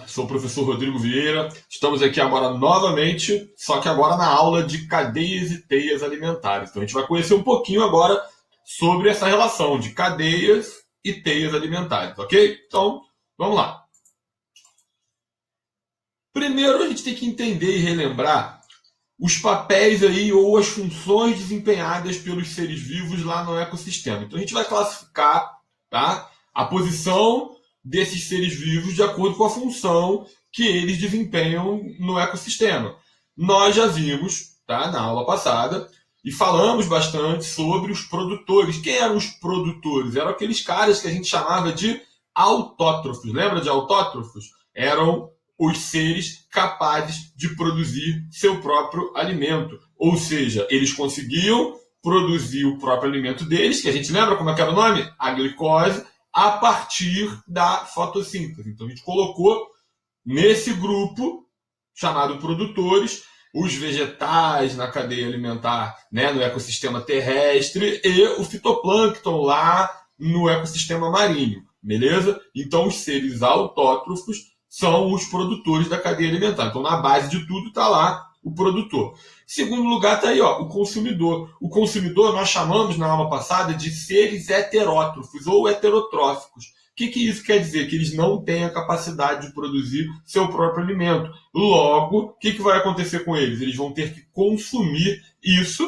Sou o professor Rodrigo Vieira. Estamos aqui agora novamente, só que agora na aula de cadeias e teias alimentares. Então a gente vai conhecer um pouquinho agora sobre essa relação de cadeias e teias alimentares, ok? Então, vamos lá. Primeiro a gente tem que entender e relembrar os papéis aí ou as funções desempenhadas pelos seres vivos lá no ecossistema. Então a gente vai classificar, tá, a posição desses seres vivos de acordo com a função que eles desempenham no ecossistema. Nós já vimos, tá, na aula passada e falamos bastante sobre os produtores. Quem eram os produtores? Eram aqueles caras que a gente chamava de autótrofos. Lembra de autótrofos? Eram os seres capazes de produzir seu próprio alimento. Ou seja, eles conseguiam produzir o próprio alimento deles, que a gente lembra como é que era o nome? A glicose, a partir da fotossíntese. Então a gente colocou nesse grupo, chamado produtores, os vegetais na cadeia alimentar, né, no ecossistema terrestre, e o fitoplâncton lá no ecossistema marinho, beleza? Então os seres autótrofos são os produtores da cadeia alimentar. Então, na base de tudo está lá o produtor. Segundo lugar está aí, ó, o consumidor. O consumidor nós chamamos na aula passada de seres heterótrofos ou heterotróficos. O que isso quer dizer? Que eles não têm a capacidade de produzir seu próprio alimento. Logo, o que vai acontecer com eles? Eles vão ter que consumir isso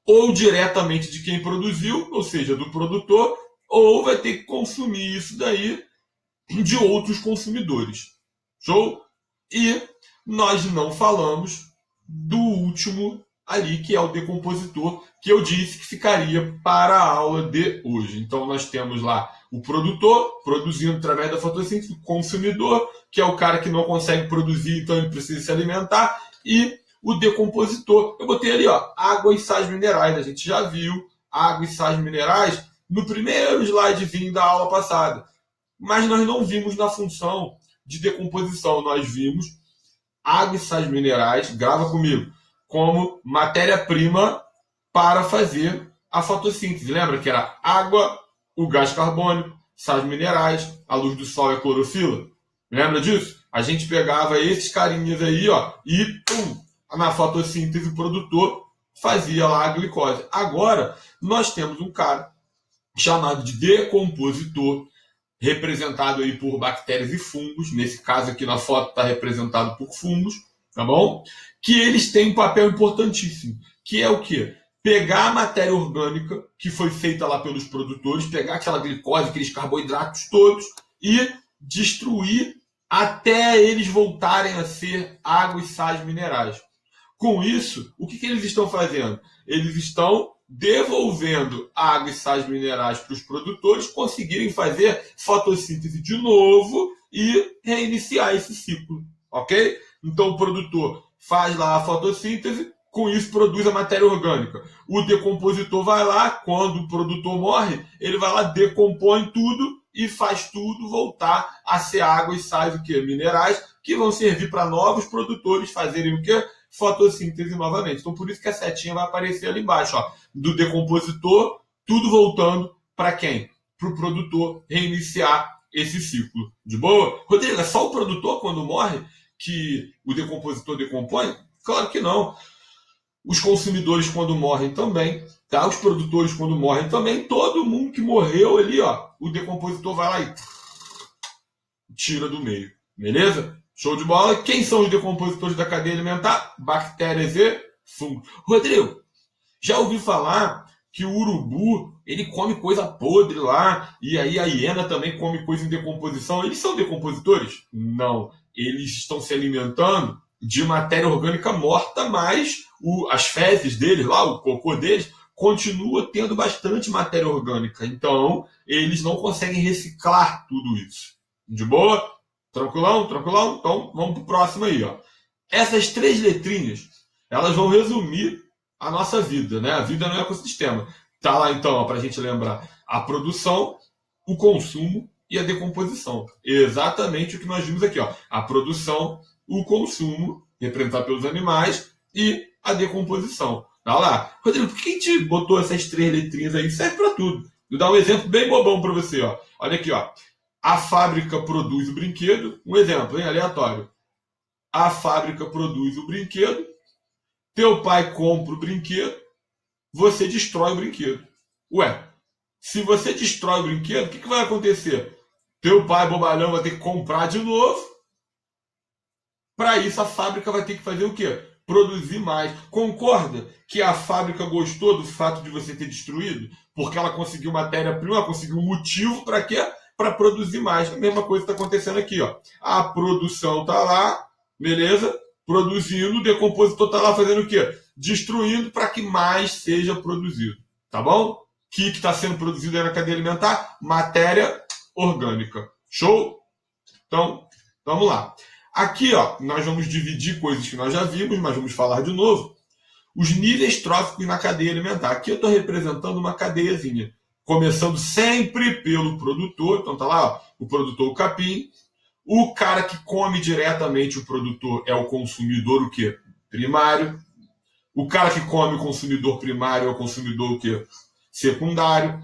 ou diretamente de quem produziu, ou seja, do produtor, ou vai ter que consumir isso daí de outros consumidores. Show? E nós não falamos do último ali, que é o decompositor, que eu disse que ficaria para a aula de hoje. Então nós temos lá o produtor, produzindo através da fotossíntese, o consumidor, que é o cara que não consegue produzir, então ele precisa se alimentar, e o decompositor. Eu botei ali, ó, água e sais minerais. A gente já viu água e sais minerais no primeiro slidezinho da aula passada. Mas nós não vimos na função de decomposição. Nós vimos água e sais minerais, grava comigo, como matéria-prima para fazer a fotossíntese. Lembra que era água, o gás carbônico, sais minerais, a luz do sol e a clorofila? Lembra disso? A gente pegava esses carinhas aí, ó, e na fotossíntese o produtor fazia lá a glicose. Agora, nós temos um cara chamado de decompositor, representado aí por bactérias e fungos. Nesse caso aqui na foto está representado por fungos, tá bom? Que eles têm um papel importantíssimo, que é o quê? Pegar a matéria orgânica que foi feita lá pelos produtores, pegar aquela glicose, aqueles carboidratos todos e destruir até eles voltarem a ser água e sais minerais. Com isso, o que eles estão fazendo? Eles estão devolvendo água e sais minerais para os produtores conseguirem fazer fotossíntese de novo e reiniciar esse ciclo, ok? Então o produtor faz lá a fotossíntese, com isso produz a matéria orgânica. O decompositor vai lá, quando o produtor morre, ele vai lá, decompõe tudo e faz tudo voltar a ser água e sais, o quê? Minerais, que vão servir para novos produtores fazerem o quê? Fotossíntese novamente. Então por isso que a setinha vai aparecer ali embaixo, ó, do decompositor, tudo voltando para quem? Para o produtor reiniciar esse ciclo. De boa? Rodrigo, é só o produtor quando morre que o decompositor decompõe? Claro que não. Os consumidores quando morrem também, tá? Os produtores quando morrem também, todo mundo que morreu ali, ó, o decompositor vai lá e tira do meio. Beleza? Show de bola. Quem são os decompositores da cadeia alimentar? Bactérias e fungos. Rodrigo, já ouvi falar que o urubu, ele come coisa podre lá, e aí a hiena também come coisa em decomposição. Eles são decompositores? Não. Eles estão se alimentando de matéria orgânica morta, mas as fezes deles lá, o cocô deles, continua tendo bastante matéria orgânica. Então, eles não conseguem reciclar tudo isso. De boa? Tranquilão? Tranquilão? Então, vamos pro próximo aí, ó. Essas 3 letrinhas, elas vão resumir a nossa vida, né? A vida no ecossistema. Tá lá, então, para a gente lembrar, a produção, o consumo e a decomposição. Exatamente o que nós vimos aqui, ó. A produção, o consumo, representado pelos animais, e a decomposição. Tá lá. Rodrigo, por que a gente botou essas 3 letrinhas aí? Serve para tudo. Vou dar um exemplo bem bobão para você, ó. Olha aqui, ó. A fábrica produz o brinquedo. Um exemplo, hein, aleatório. A fábrica produz o brinquedo, teu pai compra o brinquedo, você destrói o brinquedo. Ué, se você destrói o brinquedo, o que vai acontecer? Teu pai bobalhão vai ter que comprar de novo. Para isso, a fábrica vai ter que fazer o quê? Produzir mais. Concorda que a fábrica gostou do fato de você ter destruído? Porque ela conseguiu matéria-prima, ela conseguiu um motivo para quê? Para produzir mais. A mesma coisa está acontecendo aqui, ó. A produção está lá, beleza? Produzindo, o decompositor está lá fazendo o quê? Destruindo para que mais seja produzido. Tá bom? O que está sendo produzido aí na cadeia alimentar? Matéria orgânica. Show? Então, vamos lá. Aqui, ó, nós vamos dividir coisas que nós já vimos, mas vamos falar de novo. Os níveis tróficos na cadeia alimentar. Aqui eu estou representando uma cadeiazinha. Começando sempre pelo produtor. Então tá lá, ó, o produtor, o capim. O cara que come diretamente o produtor é o consumidor, o quê? Primário. O cara que come o consumidor primário é o consumidor, o quê? Secundário.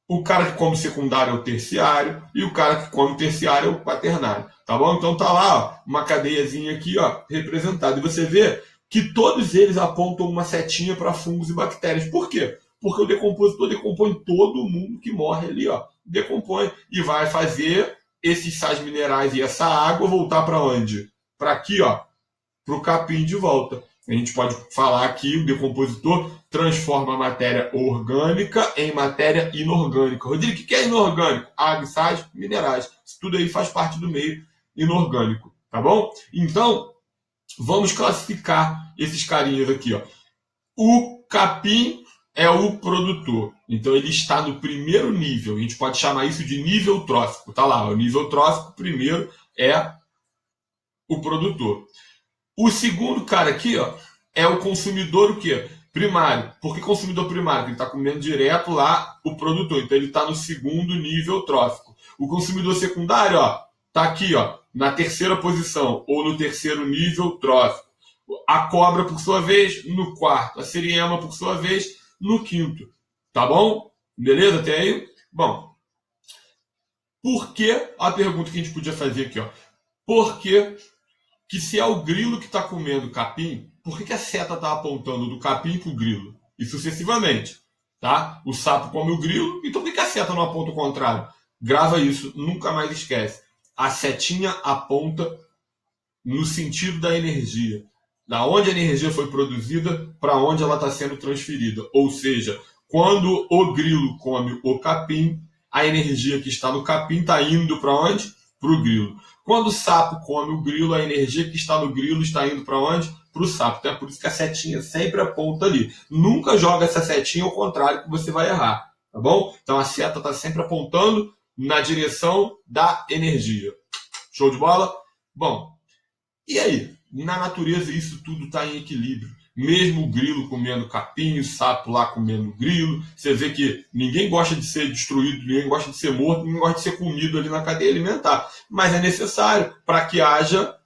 O cara que come secundário é o terciário e o cara que come terciário é o quaternário, tá bom? Então tá lá, ó, uma cadeiazinha aqui, ó, representada. E você vê que todos eles apontam uma setinha para fungos e bactérias. Por quê? Porque o decompositor decompõe todo mundo que morre ali, ó. Decompõe e vai fazer esses sais minerais e essa água voltar para onde? Para aqui, ó, para o capim de volta. A gente pode falar que o decompositor transforma a matéria orgânica em matéria inorgânica. Rodrigo, o que é inorgânico? Água, sais, minerais. Isso tudo aí faz parte do meio inorgânico, tá bom? Então, vamos classificar esses carinhas aqui, ó. O capim é o produtor. Então, ele está no primeiro nível. A gente pode chamar isso de nível trófico. Tá lá, o nível trófico primeiro é o produtor. O segundo cara aqui, ó, é o consumidor o quê? Primário. Por que consumidor primário? Porque ele está comendo direto lá o produtor. Então ele está no segundo nível trófico. O consumidor secundário, ó, tá aqui, ó, na terceira posição ou no terceiro nível trófico. A cobra, por sua vez, no quarto. A siriema, por sua vez, no quinto. Tá bom? Beleza até aí? Bom, por que a pergunta que a gente podia fazer aqui, ó? Por que se é o grilo que está comendo capim, por que a seta está apontando do capim para o grilo? E sucessivamente. Tá? O sapo come o grilo, então por que a seta não aponta o contrário? Grava isso, nunca mais esquece. A setinha aponta no sentido da energia. Da onde a energia foi produzida para onde ela está sendo transferida. Ou seja, quando o grilo come o capim, a energia que está no capim está indo para onde? Para o grilo. Quando o sapo come o grilo, a energia que está no grilo está indo para onde? Para o sapo. Então é por isso que a setinha sempre aponta ali. Nunca joga essa setinha ao contrário que você vai errar. Tá bom? Então a seta está sempre apontando na direção da energia. Show de bola? Bom, e aí? Na natureza isso tudo está em equilíbrio. Mesmo o grilo comendo capim, o sapo lá comendo grilo, você vê que ninguém gosta de ser destruído, ninguém gosta de ser morto, ninguém gosta de ser comido ali na cadeia alimentar. Mas é necessário para que haja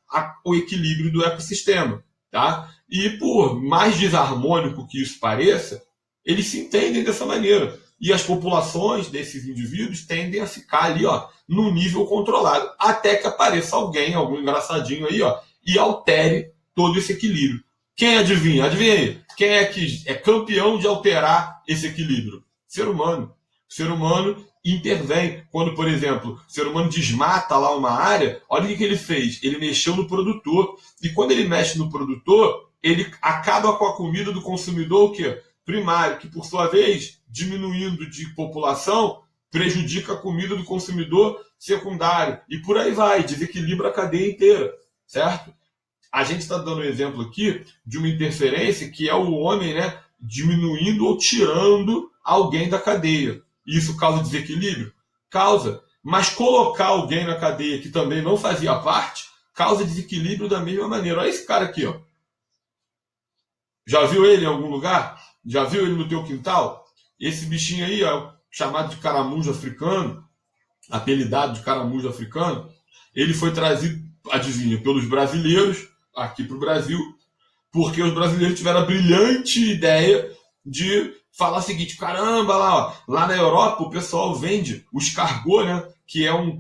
o equilíbrio do ecossistema. Tá? E por mais desarmônico que isso pareça, eles se entendem dessa maneira. E as populações desses indivíduos tendem a ficar ali, ó, num nível controlado, até que apareça alguém, algum engraçadinho aí, ó, e altere todo esse equilíbrio. Quem adivinha? Adivinha aí. Quem é que é campeão de alterar esse equilíbrio? Ser humano. O ser humano intervém. Quando, por exemplo, o ser humano desmata lá uma área, olha o que ele fez. Ele mexeu no produtor. E quando ele mexe no produtor, ele acaba com a comida do consumidor, o quê? Primário, que por sua vez, diminuindo de população, prejudica a comida do consumidor secundário. E por aí vai, desequilibra a cadeia inteira. Certo? A gente está dando um exemplo aqui de uma interferência que é o homem, né, diminuindo ou tirando alguém da cadeia. Isso causa desequilíbrio? Causa. Mas colocar alguém na cadeia que também não fazia parte causa desequilíbrio da mesma maneira. Olha esse cara aqui, ó. Já viu ele em algum lugar? Já viu ele no teu quintal? Esse bichinho aí, ó, chamado de caramujo africano, apelidado de caramujo africano, ele foi trazido, adivinha, pelos brasileiros aqui para o Brasil, porque os brasileiros tiveram a brilhante ideia de falar o seguinte: caramba, lá na Europa o pessoal vende o escargot, né? que é um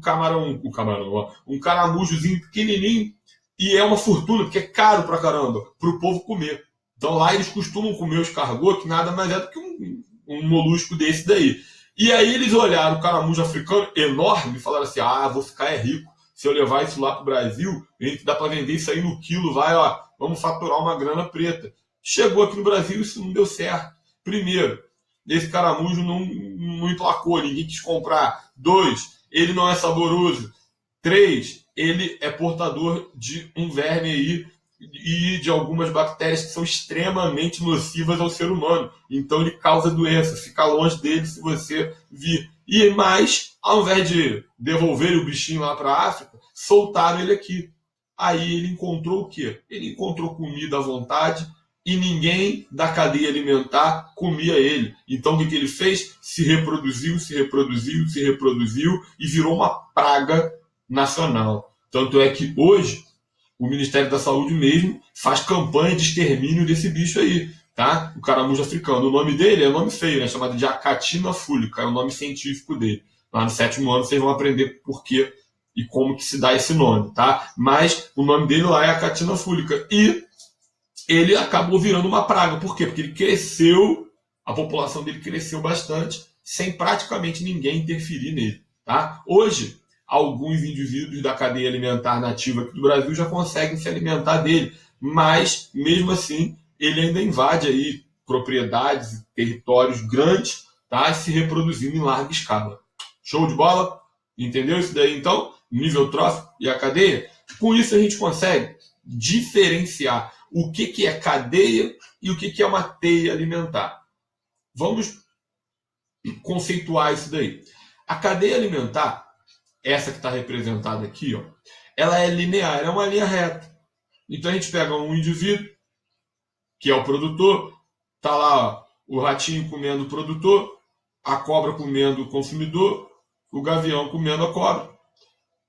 um caramujozinho pequenininho, e é uma fortuna, porque é caro pra caramba, pro povo comer. Então lá eles costumam comer os escargot, que nada mais é do que um molusco desse daí. E aí eles olharam o caramujo africano enorme e falaram assim, vou ficar rico. Se eu levar isso lá pro Brasil, a gente dá para vender isso aí no quilo, vamos faturar uma grana preta. Chegou aqui no Brasil, isso não deu certo. Primeiro, esse caramujo não emplacou, ninguém quis comprar. 2, ele não é saboroso. 3, ele é portador de um verme aí e de algumas bactérias que são extremamente nocivas ao ser humano. Então ele causa doença, fica longe dele se você vir. E mais, ao invés de devolver o bichinho lá para a África, soltaram ele aqui. Aí ele encontrou o quê? Ele encontrou comida à vontade e ninguém da cadeia alimentar comia ele. Então o que ele fez? Se reproduziu e virou uma praga nacional. Tanto é que hoje o Ministério da Saúde mesmo faz campanha de extermínio desse bicho aí, tá? O caramujo africano. O nome dele é um nome feio, né? Chamado de Achatina fulica, é o nome científico dele. Lá no 7º ano vocês vão aprender por quê e como que se dá esse nome, tá? Mas o nome dele lá é Achatina fulica. E ele acabou virando uma praga. Por quê? Porque ele cresceu, a população dele cresceu bastante, sem praticamente ninguém interferir nele, tá? Hoje, alguns indivíduos da cadeia alimentar nativa aqui do Brasil já conseguem se alimentar dele, mas, mesmo assim, ele ainda invade aí propriedades e territórios grandes, tá? Se reproduzindo em larga escala. Show de bola? Entendeu isso daí, então? Nível trófico e a cadeia? Com isso a gente consegue diferenciar o que é cadeia e o que é uma teia alimentar. Vamos conceituar isso daí. A cadeia alimentar, essa que está representada aqui, ó, ela é linear, é uma linha reta. Então a gente pega um indivíduo, que é o produtor, tá lá ó, o ratinho comendo o produtor, a cobra comendo o consumidor, o gavião comendo a cobra.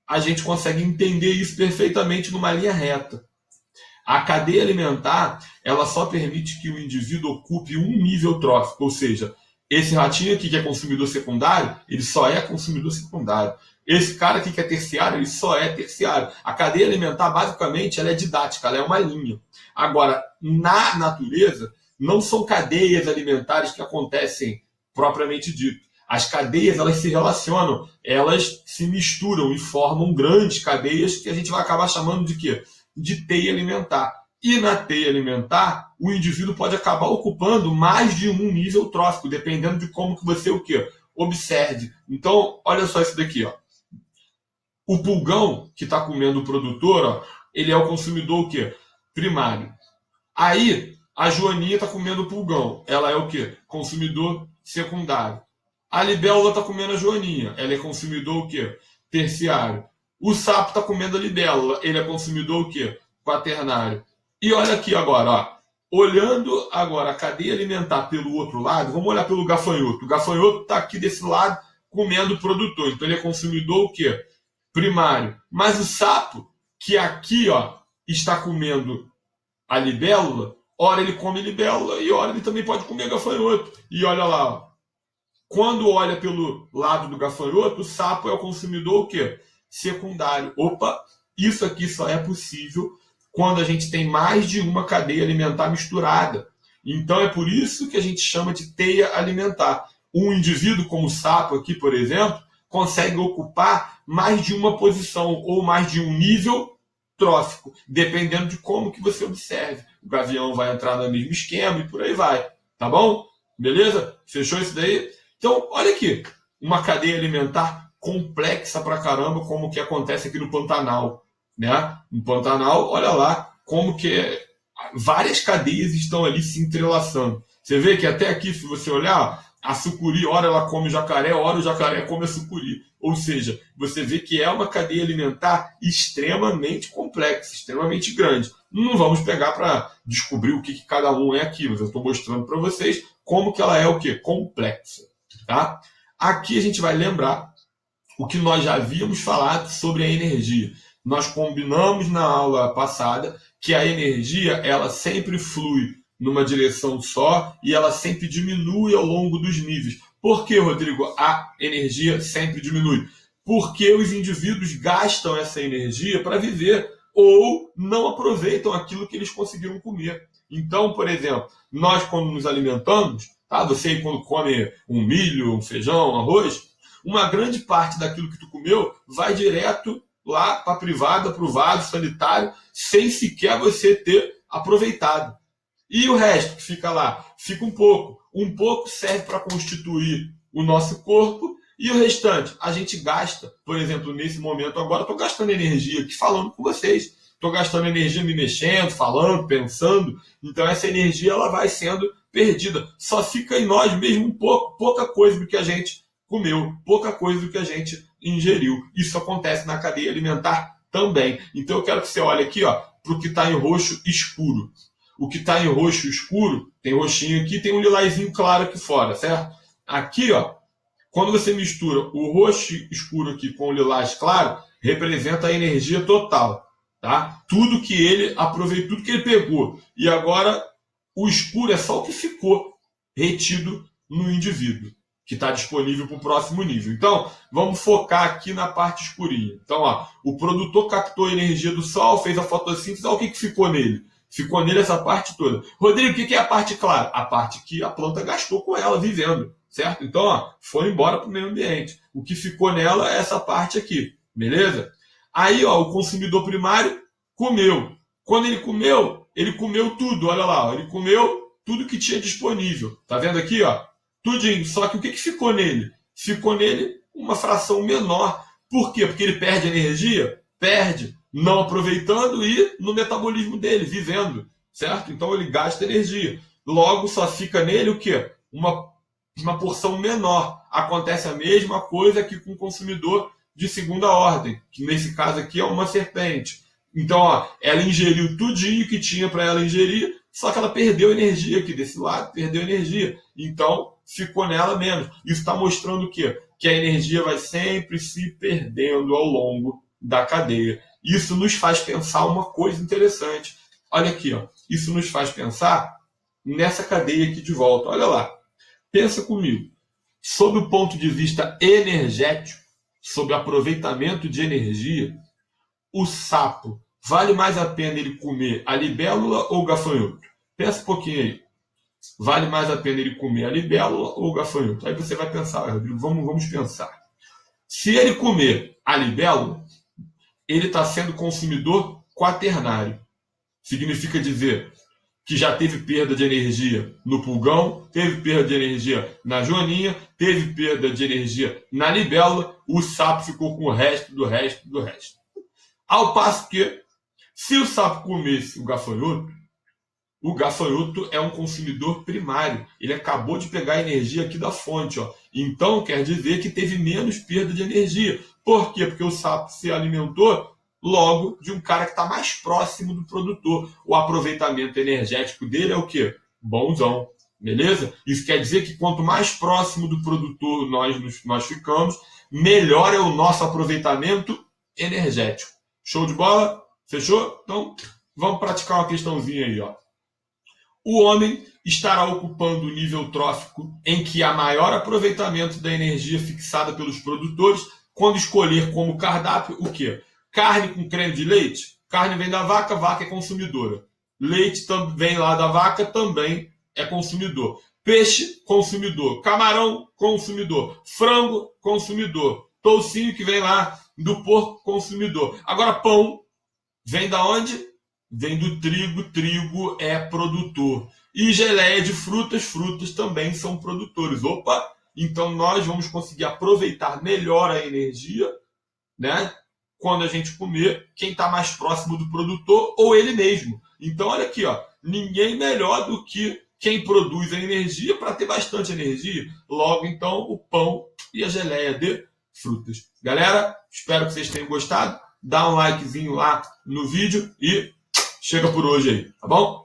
A gente consegue entender isso perfeitamente numa linha reta. A cadeia alimentar, ela só permite que o indivíduo ocupe um nível trófico, ou seja, esse ratinho aqui que é consumidor secundário, ele só é consumidor secundário. Esse cara aqui que é terciário, ele só é terciário. A cadeia alimentar, basicamente, ela é didática, ela é uma linha. Agora, na natureza, não são cadeias alimentares que acontecem propriamente dito. As cadeias, elas se relacionam, elas se misturam e formam grandes cadeias que a gente vai acabar chamando de quê? De teia alimentar. E na teia alimentar, o indivíduo pode acabar ocupando mais de um nível trófico, dependendo de como que você observe. Então, olha só isso daqui. Ó. O pulgão que está comendo o produtor, ó, ele é o consumidor primário. Aí, a joaninha está comendo o pulgão. Ela é o consumidor secundário. A libélula está comendo a joaninha. Ela é consumidor terciário. O sapo está comendo a libélula. Ele é consumidor quaternário. E olha aqui agora, ó. Olhando agora a cadeia alimentar pelo outro lado, vamos olhar pelo gafanhoto. O gafanhoto está aqui desse lado comendo o produtor. Então ele é consumidor primário. Mas o sapo, que aqui ó, está comendo a libélula, ora ele come libélula e ora ele também pode comer gafanhoto. E olha lá, ó. Quando olha pelo lado do gafanhoto, o sapo é o consumidor secundário. Opa, isso aqui só é possível quando a gente tem mais de uma cadeia alimentar misturada. Então é por isso que a gente chama de teia alimentar. Um indivíduo como o sapo aqui, por exemplo, consegue ocupar mais de uma posição ou mais de um nível trófico, dependendo de como que você observe. O gavião vai entrar no mesmo esquema e por aí vai. Tá bom? Beleza? Fechou isso daí? Então, olha aqui. Uma cadeia alimentar complexa pra caramba, como que acontece aqui no Pantanal. Né? No Pantanal, olha lá como que várias cadeias estão ali se entrelaçando. Você vê que até aqui, se você olhar, a sucuri, ora ela come o jacaré, ora o jacaré come a sucuri. Ou seja, você vê que é uma cadeia alimentar extremamente complexa, extremamente grande. Não vamos pegar para descobrir o que cada um é aqui, mas eu estou mostrando para vocês como que ela é complexa. Tá? Aqui a gente vai lembrar o que nós já havíamos falado sobre a energia. Nós combinamos na aula passada que a energia ela sempre flui numa direção só e ela sempre diminui ao longo dos níveis. Por que, Rodrigo, a energia sempre diminui? porque os indivíduos gastam essa energia para viver ou não aproveitam aquilo que eles conseguiram comer. Então, por exemplo, nós quando nos alimentamos, tá? Você quando come um milho, um feijão, um arroz, uma grande parte daquilo que tu comeu vai direto lá para a privada, para o vaso sanitário, sem sequer você ter aproveitado. E o resto que fica lá? Fica um pouco. Um pouco serve para constituir o nosso corpo e o restante a gente gasta. Por exemplo, nesse momento agora, estou gastando energia aqui falando com vocês. Estou gastando energia me mexendo, falando, pensando. Então essa energia ela vai sendo perdida. Só fica em nós mesmo um pouco, pouca coisa do que a gente comeu, pouca coisa do que a gente ingeriu. Isso acontece na cadeia alimentar também. Então eu quero que você olhe aqui para o que está em roxo escuro. O que está em roxo escuro, tem roxinho aqui, tem um lilazinho claro aqui fora, certo? Aqui, quando você mistura o roxo escuro aqui com o lilás claro, representa a energia total, tá? Tudo que ele aproveitou, tudo que ele pegou. E agora, o escuro é só o que ficou retido no indivíduo, que está disponível para o próximo nível. Então, vamos focar aqui na parte escurinha. Então, o produtor captou a energia do sol, fez a fotossíntese, olha o que ficou nele. Ficou nele essa parte toda. Rodrigo, o que é a parte clara? A parte que a planta gastou com ela, vivendo, certo? Então, foi embora para o meio ambiente. O que ficou nela é essa parte aqui, beleza? Aí, o consumidor primário comeu. Quando ele comeu tudo, olha lá, ele comeu tudo que tinha disponível. Tá vendo aqui, tudinho. Só que o que ficou nele? Ficou nele uma fração menor. Por quê? Porque ele perde energia? Perde. Não aproveitando e no metabolismo dele, vivendo, certo? Então ele gasta energia. Logo só fica nele o quê? Uma porção menor. Acontece a mesma coisa que com o consumidor de segunda ordem, que nesse caso aqui é uma serpente. Então, ela ingeriu tudinho que tinha para ela ingerir, só que ela perdeu energia aqui desse lado, perdeu energia. Então, ficou nela menos. Isso está mostrando o quê? Que a energia vai sempre se perdendo ao longo da cadeia. Isso nos faz pensar uma coisa interessante. Olha aqui, isso nos faz pensar nessa cadeia aqui de volta. Olha lá. Pensa comigo. Sob o ponto de vista energético, sobre aproveitamento de energia, o sapo, vale mais a pena ele comer a libélula ou o gafanhoto? Pensa um pouquinho aí. Vale mais a pena ele comer a libélula ou o gafanhoto? Aí você vai pensar, Rodrigo, vamos pensar. Se ele comer a libélula, ele está sendo consumidor quaternário. Significa dizer que já teve perda de energia no pulgão, teve perda de energia na joaninha, teve perda de energia na libélula, o sapo ficou com o resto do resto do resto. Ao passo que, se o sapo comesse o gafanhoto é um consumidor primário. Ele acabou de pegar a energia aqui da fonte. Então, quer dizer que teve menos perda de energia. Por quê? Porque o sapo se alimentou logo de um cara que está mais próximo do produtor. O aproveitamento energético dele é o quê? Bonzão. Beleza? Isso quer dizer que quanto mais próximo do produtor nós ficamos, melhor é o nosso aproveitamento energético. Show de bola? Fechou? Então, vamos praticar uma questãozinha aí. O homem estará ocupando o nível trófico em que há maior aproveitamento da energia fixada pelos produtores quando escolher como cardápio o quê? Carne com creme de leite? Carne vem da vaca, vaca é consumidora. Leite vem lá da vaca, também é consumidor. Peixe, consumidor. Camarão, consumidor. Frango, consumidor. Toucinho que vem lá do porco, consumidor. Agora, pão vem da onde? Vem do trigo, trigo é produtor. E geleia de frutas, frutas também são produtores. Opa! Então nós vamos conseguir aproveitar melhor a energia, né? Quando a gente comer, quem está mais próximo do produtor ou ele mesmo. Então olha aqui, ninguém melhor do que quem produz a energia para ter bastante energia. Logo, então, o pão e a geleia de frutas. Galera, espero que vocês tenham gostado. Dá um likezinho lá no vídeo e chega por hoje aí, tá bom?